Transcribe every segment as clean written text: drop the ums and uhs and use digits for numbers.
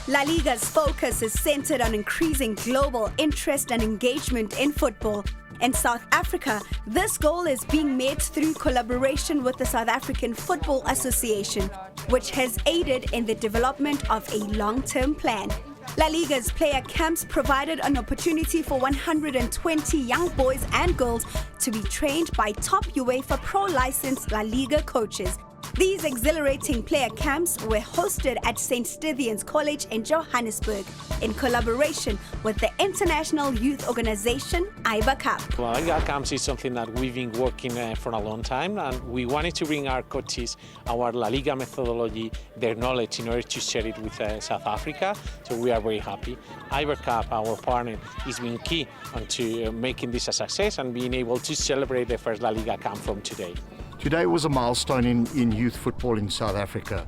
La Liga's focus is centered on increasing global interest and engagement in football. In South Africa, this goal is being met through collaboration with the South African Football Association, which has aided in the development of a long-term plan. La Liga's player camps provided an opportunity for 120 young boys and girls to be trained by top UEFA Pro-licensed La Liga coaches. These exhilarating player camps were hosted at St. Stithians College in Johannesburg in collaboration with the international youth organization IBA Cup. La Liga camps is something that we've been working for a long time, and we wanted to bring our coaches our La Liga methodology, their knowledge, in order to share it with South Africa. So we are very happy. IBA Cup, our partner, is being key to making this a success and being able to celebrate the first La Liga camp from today. Today was a milestone in youth football in South Africa.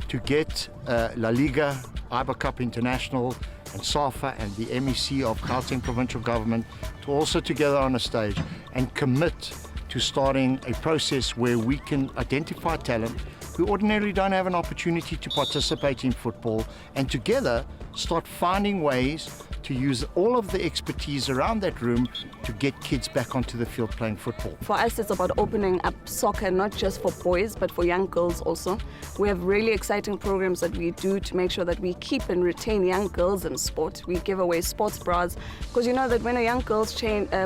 To get La Liga, IBA Cup International and SAFA and the MEC of Gauteng Provincial Government to also together on a stage and commit to starting a process where we can identify talent who ordinarily don't have an opportunity to participate in football, and together start finding ways to use all of the expertise around that room to get kids back onto the field playing football. For us, it's about opening up soccer, not just for boys, but for young girls also. We have really exciting programs that we do to make sure that we keep and retain young girls in sport. We give away sports bras, because you know that when a young girl's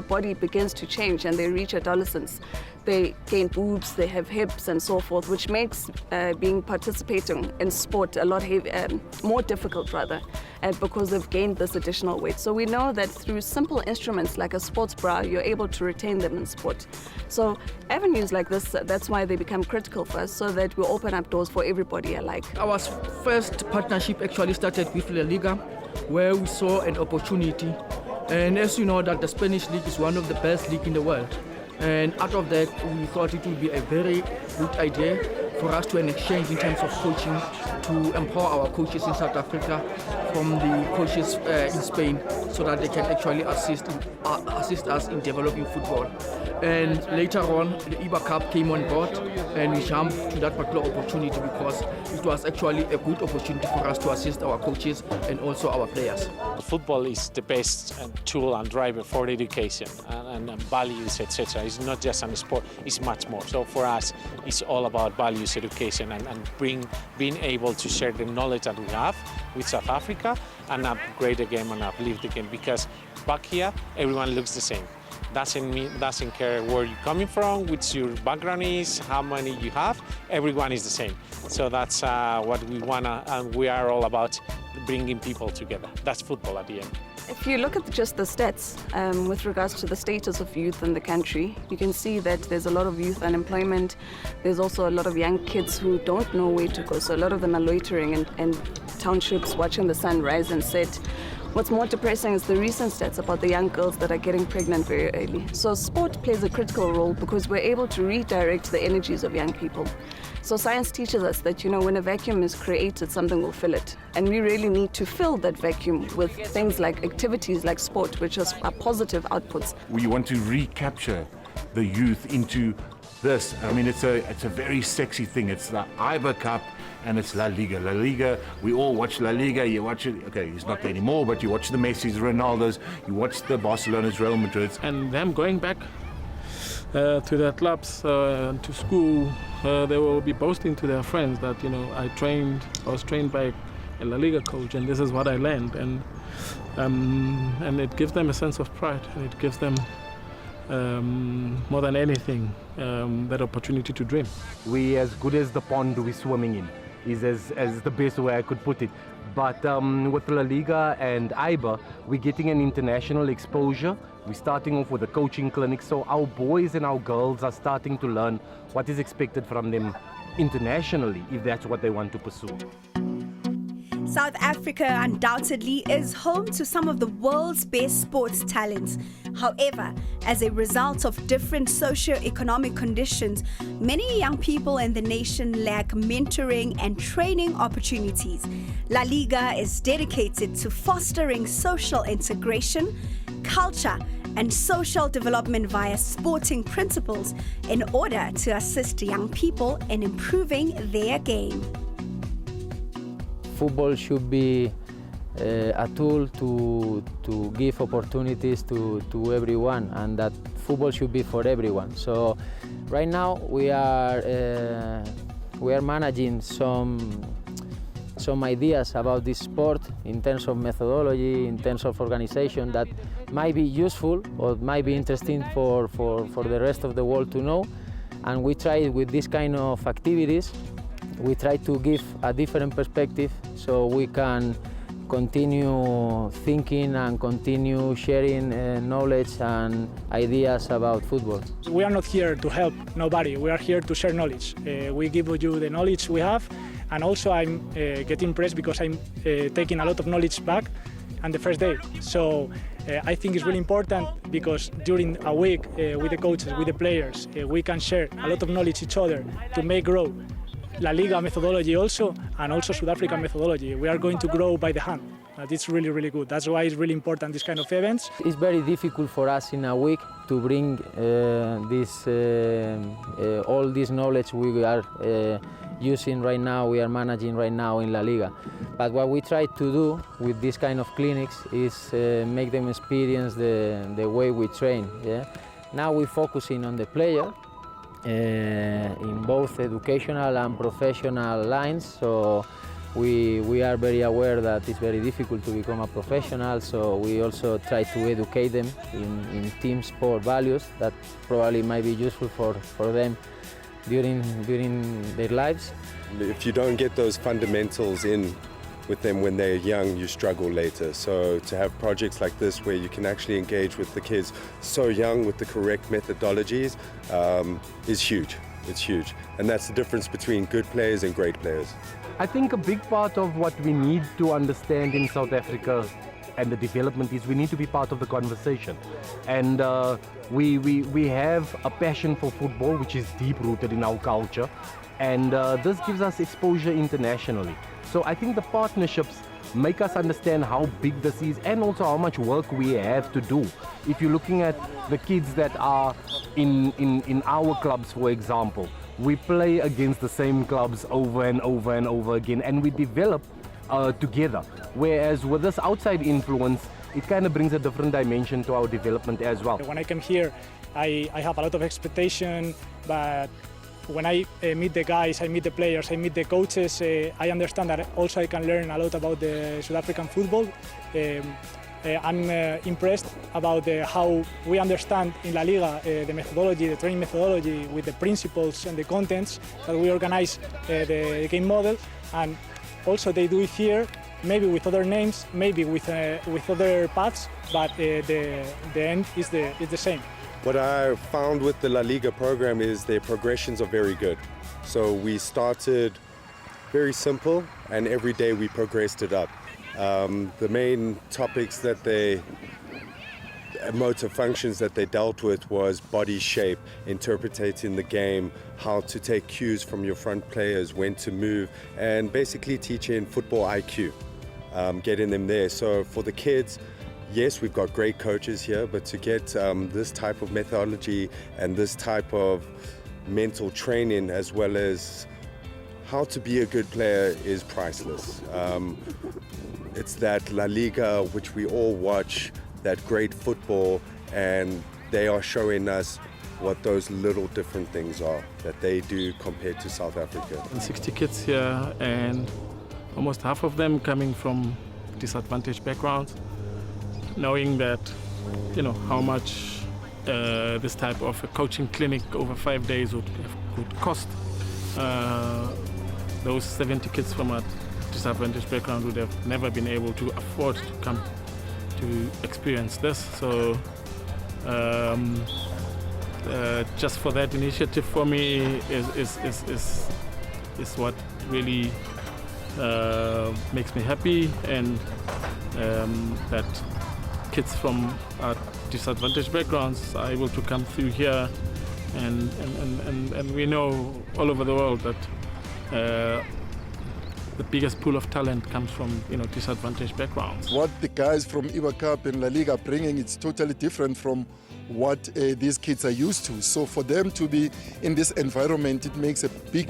body begins to change and they reach adolescence, they gain boobs, they have hips and so forth, which makes participating in sport a lot more difficult because they've gained this additional weight. So we know that through simple instruments like a sports bra, you're able to retain them in sport. So avenues like this, that's why they become critical for us, so that we open up doors for everybody alike. Our first partnership actually started with La Liga, where we saw an opportunity. And as you know, that the Spanish league is one of the best leagues in the world. And out of that, we thought it would be a very good idea for us to exchange in terms of coaching, to empower our coaches in South Africa from the coaches in Spain, so that they can actually assist us in developing football. And later on, the IBA Cup came on board, and we jumped to that particular opportunity because it was actually a good opportunity for us to assist our coaches and also our players. Football is the best tool and driver for education and values, etc. It's not just a sport, it's much more. So for us, it's all about values, education, and being able to share the knowledge that we have with South Africa and upgrade the game and uplift the game, because back here, everyone looks the same. Doesn't care where you're coming from, what your background is, how many you have, everyone is the same. So that's what we wanna, and we are all about bringing people together. That's football at the end. If you look at just the stats with regards to the status of youth in the country, you can see that there's a lot of youth unemployment. There's also a lot of young kids who don't know where to go. So a lot of them are loitering in townships, watching the sun rise and set. What's more depressing is the recent stats about the young girls that are getting pregnant very early. So sport plays a critical role because we're able to redirect the energies of young people. So science teaches us that, you know, when a vacuum is created, something will fill it. And we really need to fill that vacuum with things like activities like sport, which are positive outputs. We want to recapture the youth into this. I mean, it's a very sexy thing. It's the IBA Cup and it's La Liga. La Liga, we all watch La Liga. You watch it, okay, he's not there anymore, but you watch the Messis, Ronaldos, you watch the Barcelonas, Real Madrids. And them going back to their clubs, to school, they will be boasting to their friends that, you know, I was trained by a La Liga coach, and this is what I learned. And it gives them a sense of pride, and it gives them more than anything, that opportunity to dream. We as good as the pond we're swimming in, is as the best way I could put it. But with La Liga and IBA, we're getting an international exposure. We're starting off with a coaching clinic, so our boys and our girls are starting to learn what is expected from them internationally, if that's what they want to pursue. South Africa undoubtedly is home to some of the world's best sports talents. However, as a result of different socio-economic conditions, many young people in the nation lack mentoring and training opportunities. La Liga is dedicated to fostering social integration, culture, and social development via sporting principles in order to assist young people in improving their game. Football should be a tool to give opportunities to everyone, and that football should be for everyone. So right now we are managing some ideas about this sport in terms of methodology, in terms of organization, that might be useful or might be interesting for the rest of the world to know. And we try with this kind of activities, we try to give a different perspective so we can continue thinking and continue sharing knowledge and ideas about football. We are not here to help nobody, we are here to share knowledge. We give you the knowledge we have, and also I'm getting impressed because I'm taking a lot of knowledge back on the first day. So I think it's really important because during a week with the coaches, with the players, we can share a lot of knowledge each other to make grow La Liga methodology also, and also South African methodology. We are going to grow by the hand. It's really, really good. That's why it's really important, this kind of events. It's very difficult for us in a week to bring all this knowledge we are using right now, we are managing right now in La Liga. But what we try to do with this kind of clinics is make them experience the way we train. Yeah? Now we're focusing on the player, in both educational and professional lines, so we are very aware that it's very difficult to become a professional, so we also try to educate them in team sport values that probably might be useful for them during their lives. If you don't get those fundamentals in with them when they're young, you struggle later. So to have projects like this where you can actually engage with the kids so young with the correct methodologies is huge. It's huge. And that's the difference between good players and great players. I think a big part of what we need to understand in South Africa and the development is we need to be part of the conversation. And we have a passion for football, which is deep-rooted in our culture. And this gives us exposure internationally. So I think the partnerships make us understand how big this is and also how much work we have to do. If you're looking at the kids that are in our clubs, for example, we play against the same clubs over and over and over again, and we develop together. Whereas with this outside influence, it kind of brings a different dimension to our development as well. When I came here, I have a lot of expectation, but when I meet the guys, I meet the players, I meet the coaches, I understand that also I can learn a lot about the South African football. I'm impressed about how we understand in La Liga the methodology, the training methodology with the principles and the contents that we organize the game model, and also they do it here, maybe with other names, maybe with other paths, but the end is the same. What I found with the La Liga program is their progressions are very good. So we started very simple and every day we progressed it up. The main topics that motor functions that they dealt with was body shape, interpreting the game, how to take cues from your front players, when to move, and basically teaching football IQ, getting them there. So for the kids, yes, we've got great coaches here, but to get this type of methodology and this type of mental training as well as how to be a good player is priceless. It's that La Liga which we all watch, that great football, and they are showing us what those little different things are that they do compared to South Africa. 60 kids here, and almost half of them coming from disadvantaged backgrounds. Knowing that, you know, how much this type of a coaching clinic over 5 days would cost. Those 70 kids from a disadvantaged background would have never been able to afford to come to experience this. So just for that initiative for me is what really makes me happy, and that kids from disadvantaged backgrounds are able to come through here, and we know all over the world that the biggest pool of talent comes from disadvantaged backgrounds. What the guys from IBA Cup and La Liga are bringing, it's totally different from what these kids are used to. So for them to be in this environment, it makes a big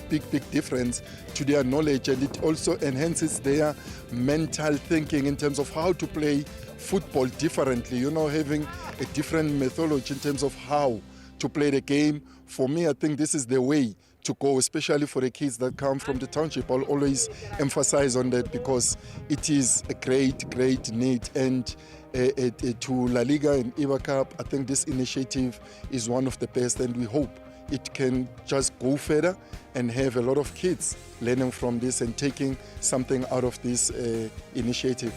difference to their knowledge, and it also enhances their mental thinking in terms of how to play football differently, having a different methodology in terms of how to play the game. For me, I think this is the way to go, especially for the kids that come from the township. I'll always emphasize on that because it is a great need. And to La Liga and IBA Cup, I think this initiative is one of the best, and we hope it can just go further and have a lot of kids learning from this and taking something out of this initiative.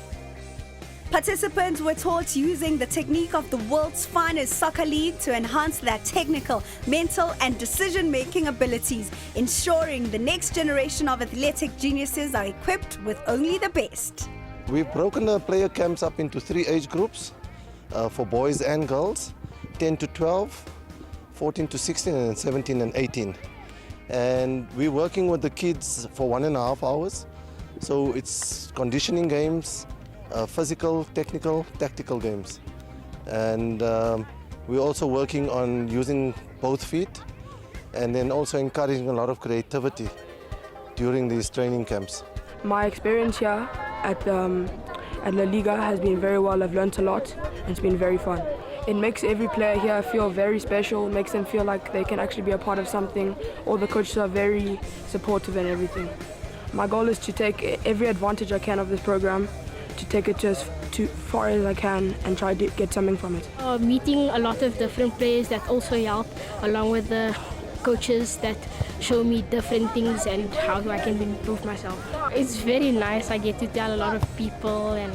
Participants were taught using the technique of the world's finest soccer league to enhance their technical, mental and decision-making abilities, ensuring the next generation of athletic geniuses are equipped with only the best. We've broken the player camps up into 3 age groups for boys and girls, 10 to 12, 14 to 16 and 17 and 18. And we're working with the kids for 1.5 hours. So it's conditioning games, physical, technical, tactical games. And we're also working on using both feet and then also encouraging a lot of creativity during these training camps. My experience here at La Liga has been very well. I've learned a lot and it's been very fun. It makes every player here feel very special, makes them feel like they can actually be a part of something. All the coaches are very supportive and everything. My goal is to take every advantage I can of this program, to take it just too far as I can and try to get something from it. Meeting a lot of different players that also help, along with the coaches that show me different things and how I can improve myself. It's very nice. I get to tell a lot of people and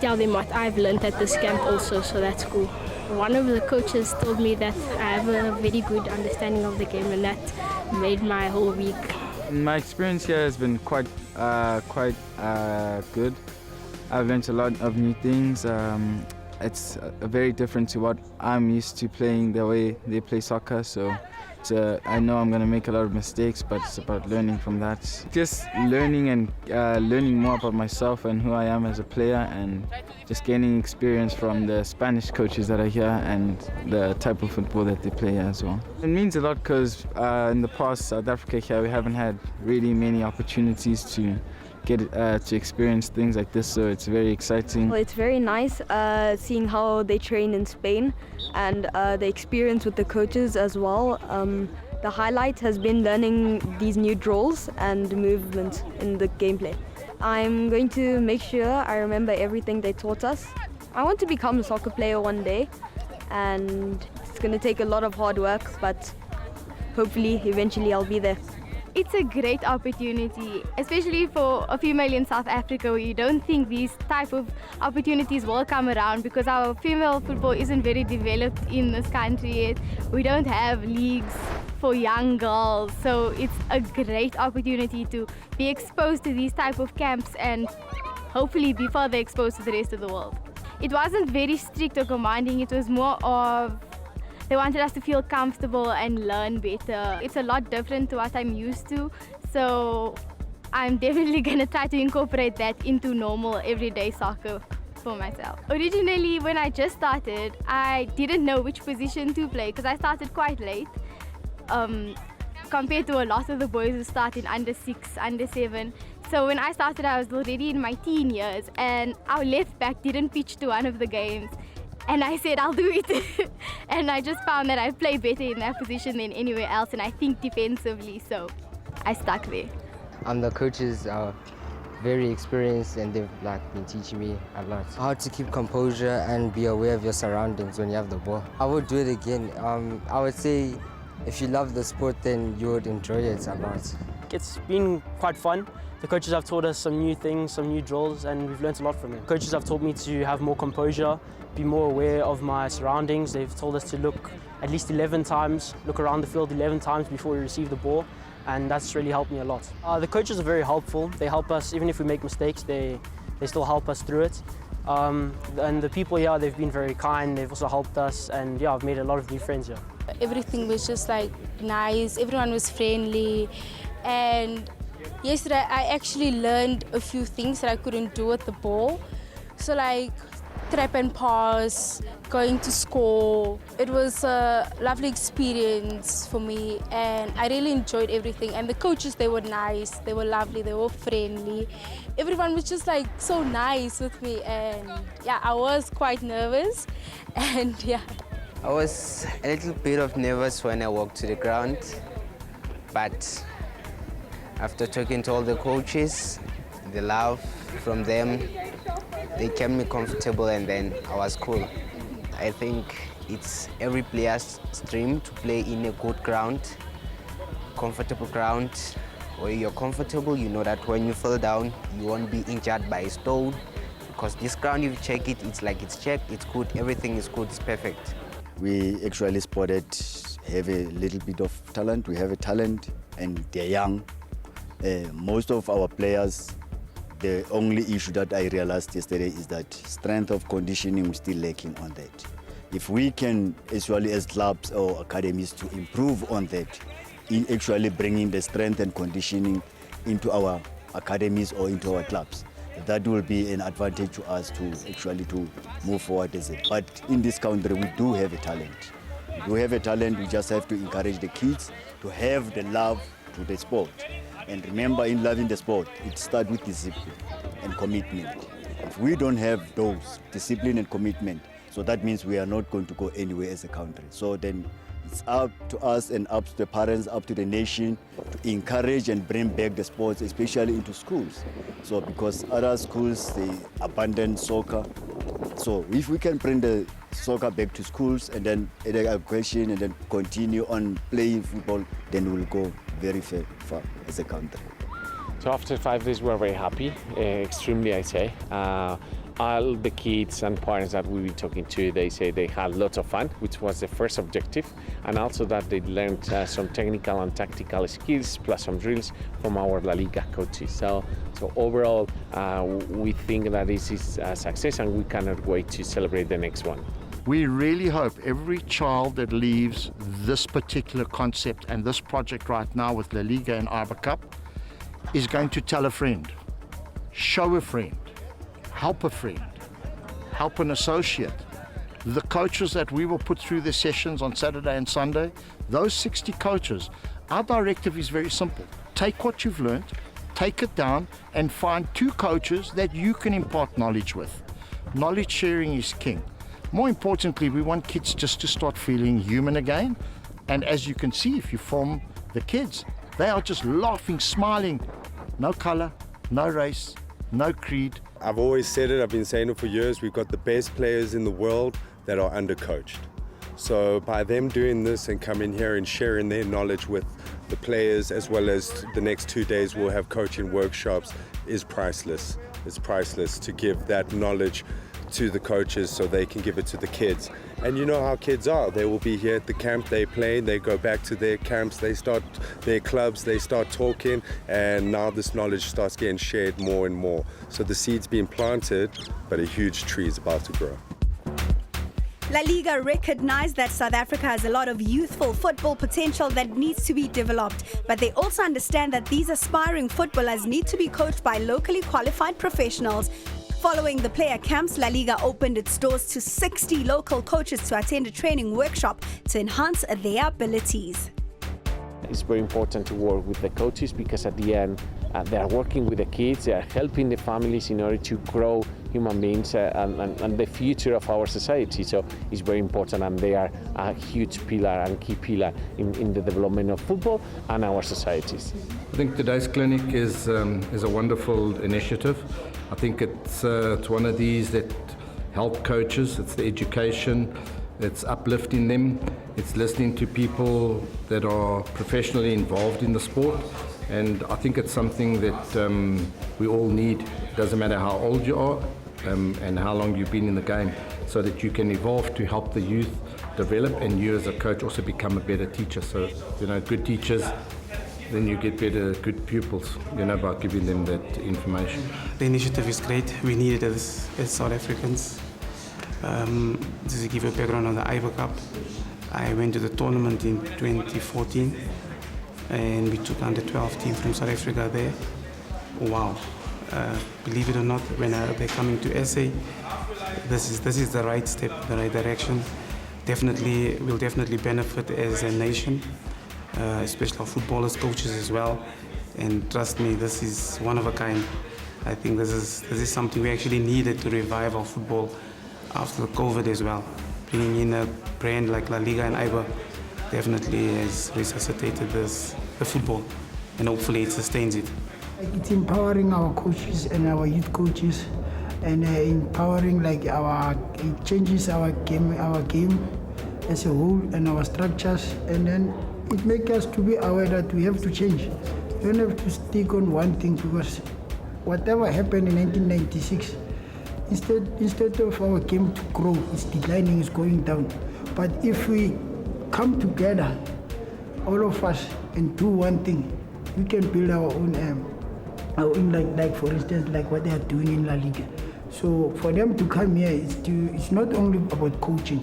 tell them what I've learned at this camp also, so that's cool. One of the coaches told me that I have a very good understanding of the game, and that made my whole week. My experience here has been quite good. I've learned a lot of new things. It's very different to what I'm used to playing, the way they play soccer. So I know I'm going to make a lot of mistakes, but it's about learning from that. Just learning and learning more about myself and who I am as a player, and just gaining experience from the Spanish coaches that are here and the type of football that they play as well. It means a lot because in the past, South Africa here, we haven't had really many opportunities to get to experience things like this, so it's very exciting. Well, it's very nice seeing how they train in Spain and the experience with the coaches as well. The highlight has been learning these new drills and movements in the gameplay. I'm going to make sure I remember everything they taught us. I want to become a soccer player one day, and it's going to take a lot of hard work, but hopefully eventually I'll be there. It's a great opportunity, especially for a female in South Africa, where you don't think these type of opportunities will come around because our female football isn't very developed in this country yet. We don't have leagues for young girls, so it's a great opportunity to be exposed to these type of camps and hopefully be further exposed to the rest of the world. It wasn't very strict or commanding, it was more of they wanted us to feel comfortable and learn better. It's a lot different to what I'm used to, so I'm definitely going to try to incorporate that into normal everyday soccer for myself. Originally, when I just started, I didn't know which position to play because I started quite late compared to a lot of the boys who start in under 6, under 7. So when I started, I was already in my teen years, and our left back didn't pitch to one of the games. And I said, I'll do it. And I just found that I play better in that position than anywhere else, and I think defensively, so I stuck there. The coaches are very experienced, and they've been teaching me a lot. How to keep composure and be aware of your surroundings when you have the ball. I would do it again. I would say if you love the sport, then you would enjoy it a lot. It's been quite fun. The coaches have taught us some new things, some new drills, and we've learned a lot from them. Coaches have taught me to have more composure, be more aware of my surroundings. They've told us to look at least 11 times, look around the field 11 times before we receive the ball, and that's really helped me a lot. The coaches are very helpful. They help us, even if we make mistakes, they still help us through it. And the people here, they've been very kind, they've also helped us, and yeah, I've made a lot of new friends here. Everything was just nice, everyone was friendly, and Yesterday I actually learned a few things that I couldn't do with the ball. So like trap and pass, going to score. It was a lovely experience for me and I really enjoyed everything. And the coaches, they were nice, they were lovely, they were friendly. Everyone was just like so nice with me and yeah, I was quite nervous and yeah. I was a little bit of nervous when I walked to the ground, but after talking to all the coaches, the love from them, they kept me comfortable and then I was cool. I think it's every player's dream to play in a good ground, comfortable ground. Where you're comfortable, you know that when you fall down, you won't be injured by a stone. Because this ground, if you check it, it's like it's checked, it's good, everything is good, it's perfect. We actually spotted have a little bit of talent. We have a talent and they're young. Most of our players, the only issue that I realized yesterday is that strength of conditioning we're still lacking on that. If we can actually as clubs or academies to improve on that, in actually bringing the strength and conditioning into our academies or into our clubs, that will be an advantage to us to actually to move forward as it. But in this country, we do have a talent. We do have a talent, we just have to encourage the kids to have the love to the sport. And remember, in loving the sport, it starts with discipline and commitment. If we don't have those discipline and commitment, so that means we are not going to go anywhere as a country. So then it's up to us and up to the parents, up to the nation to encourage and bring back the sports, especially into schools. So because other schools, they abandon soccer. So if we can bring the soccer back to schools and then education and then continue on playing football, then we'll go very far as a country. So after 5 days, we're very happy, extremely, I say. All the kids and parents that we were talking to, they say they had lots of fun, which was the first objective, and also that they learned some technical and tactical skills, plus some drills from our La Liga coaches. So overall, we think that this is a success, and we cannot wait to celebrate the next one. We really hope every child that leaves this particular concept and this project right now with La Liga and Iber Cup is going to tell a friend, show a friend, help a friend, help an associate. The coaches that we will put through the sessions on Saturday and Sunday, those 60 coaches, our directive is very simple. Take what you've learned, take it down and find 2 coaches that you can impart knowledge with. Knowledge sharing is king. More importantly, we want kids just to start feeling human again. And as you can see, if you film the kids, they are just laughing, smiling. No color, no race, no creed. I've always said it, I've been saying it for years, we've got the best players in the world that are undercoached. So by them doing this and coming here and sharing their knowledge with the players, as well as the next 2 days we'll have coaching workshops, is priceless. It's priceless to give that knowledge to the coaches so they can give it to the kids. And you know how kids are. They will be here at the camp, they play, they go back to their camps, they start their clubs, they start talking, and now this knowledge starts getting shared more and more. So the seed's being planted, but a huge tree is about to grow. La Liga recognized that South Africa has a lot of youthful football potential that needs to be developed, but they also understand that these aspiring footballers need to be coached by locally qualified professionals. Following the player camps, La Liga opened its doors to 60 local coaches to attend a training workshop to enhance their abilities. It's very important to work with the coaches because at the end they are working with the kids, they are helping the families in order to grow human beings and the future of our society. So it's very important, and they are a huge pillar and key pillar in the development of football and our societies. I think today's clinic is a wonderful initiative. I think it's one of these that help coaches, it's the education, it's uplifting them, it's listening to people that are professionally involved in the sport, and I think it's something that we all need. It doesn't matter how old you are and how long you've been in the game, so that you can evolve to help the youth develop, and you as a coach also become a better teacher. So, good teachers, then you get good pupils, by giving them that information. The initiative is great. We need it as South Africans. Just to give you a background on the Iber Cup, I went to the tournament in 2014 and we took under 12 team from South Africa there. wow. Believe it or not, when they're coming to SA, this is the right step, the right direction. We'll definitely benefit as a nation, especially our footballers, coaches as well. And trust me, this is one of a kind. I think this is something we actually needed to revive our football after the COVID as well. Bringing in a brand like La Liga and IBA definitely has resuscitated the football, and hopefully it sustains it. It's empowering our coaches and our youth coaches, and empowering it changes our game as a whole and our structures, and then it makes us to be aware that we have to change. We don't have to stick on one thing, because whatever happened in 1996, instead of our game to grow, it's declining, it's going down. But if we come together, all of us, and do one thing, we can build our own like for instance, like what they are doing in La Liga. So for them to come here, it's not only about coaching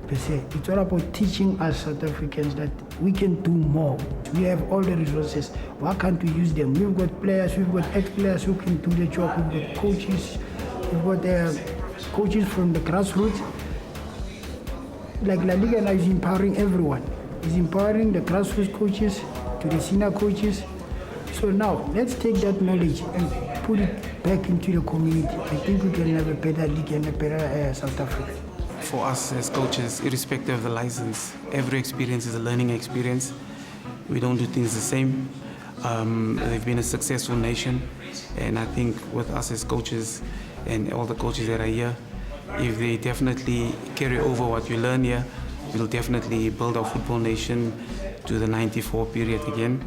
per se, it's all about teaching us South Africans that we can do more. We have all the resources, why can't we use them? We've got players, we've got ex-players who can do the job, we've got coaches, we've got coaches from the grassroots. Like La Liga now is empowering everyone. It's empowering the grassroots coaches to the senior coaches. So now, let's take that knowledge and put it back into the community. I think we can have a better league and a better South Africa. For us as coaches, irrespective of the license, every experience is a learning experience. We don't do things the same. They've been a successful nation, and I think with us as coaches and all the coaches that are here, if they definitely carry over what we learn here, we'll definitely build our football nation to the 94 period again.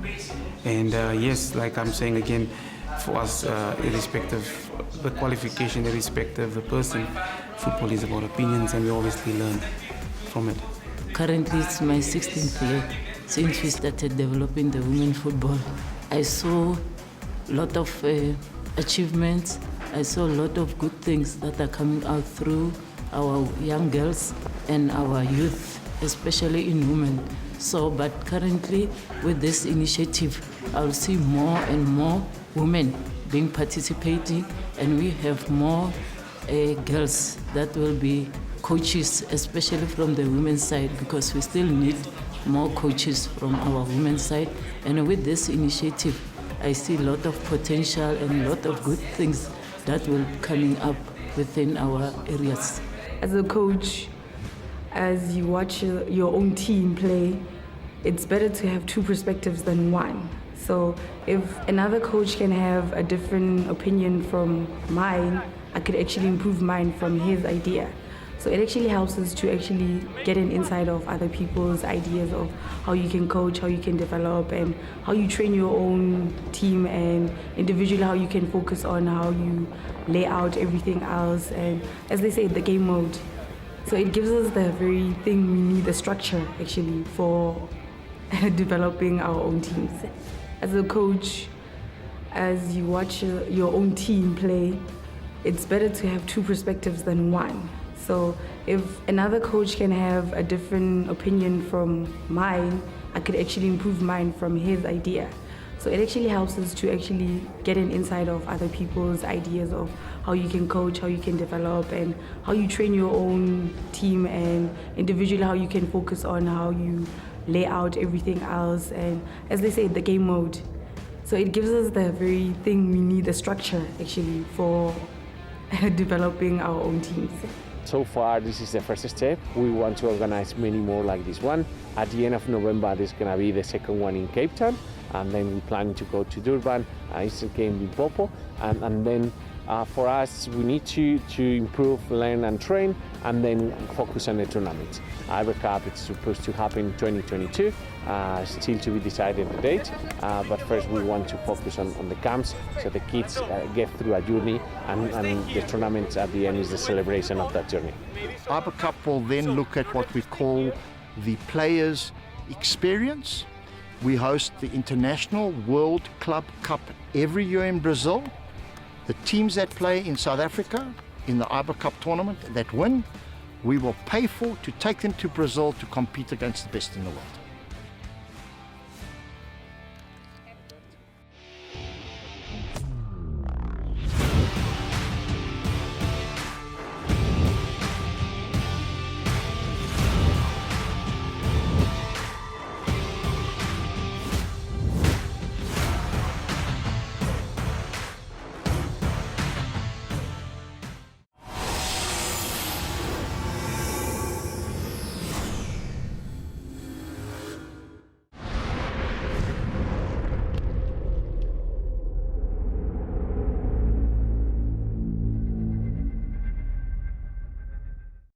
And yes, like I'm saying again, for us, irrespective of the qualification, irrespective of the person, football is about opinions, and we obviously learn from it. Currently, it's my 16th year since we started developing the women's football. I saw a lot of achievements. I saw a lot of good things that are coming out through our young girls and our youth, especially in women. So, but currently with this initiative, I'll see more and more women being participating, and we have more girls that will be coaches, especially from the women's side, because we still need more coaches from our women's side. And with this initiative, I see a lot of potential and a lot of good things that will be coming up within our areas. As a coach, as you watch your own team play, it's better to have two perspectives than one. So if another coach can have a different opinion from mine, I could actually improve mine from his idea. So it actually helps us to actually get an insight of other people's ideas of how you can coach, how you can develop, and how you train your own team, and individually how you can focus on how you lay out everything else, and as they say, the game mode. So it gives us the very thing we need, the structure actually for developing our own teams. As a coach, as you watch your own team play, it's better to have two perspectives than one. So if another coach can have a different opinion from mine, I could actually improve mine from his idea. So it actually helps us to actually get an insight of other people's ideas of how you can coach, how you can develop, and how you train your own team, and individually how you can focus on how you lay out everything else, and as they say, the game mode. So it gives us the very thing we need, the structure actually for developing our own teams. So far, this is the first step. We want to organize many more like this one. At the end of November, there's going to be the second one in Cape Town, and then we plan to go to Durban, Eastern Cape, Limpopo, and then for us, we need to improve, learn and train, and then focus on the tournament. IBA Cup is supposed to happen in 2022, still to be decided the date, but first we want to focus on the camps so the kids get through a journey, and the tournament at the end is the celebration of that journey. IBA Cup will then look at what we call the players' experience. We host the International World Club Cup every year in Brazil. The teams that play in South Africa in the IBA Cup tournament that win, we will pay for to take them to Brazil to compete against the best in the world.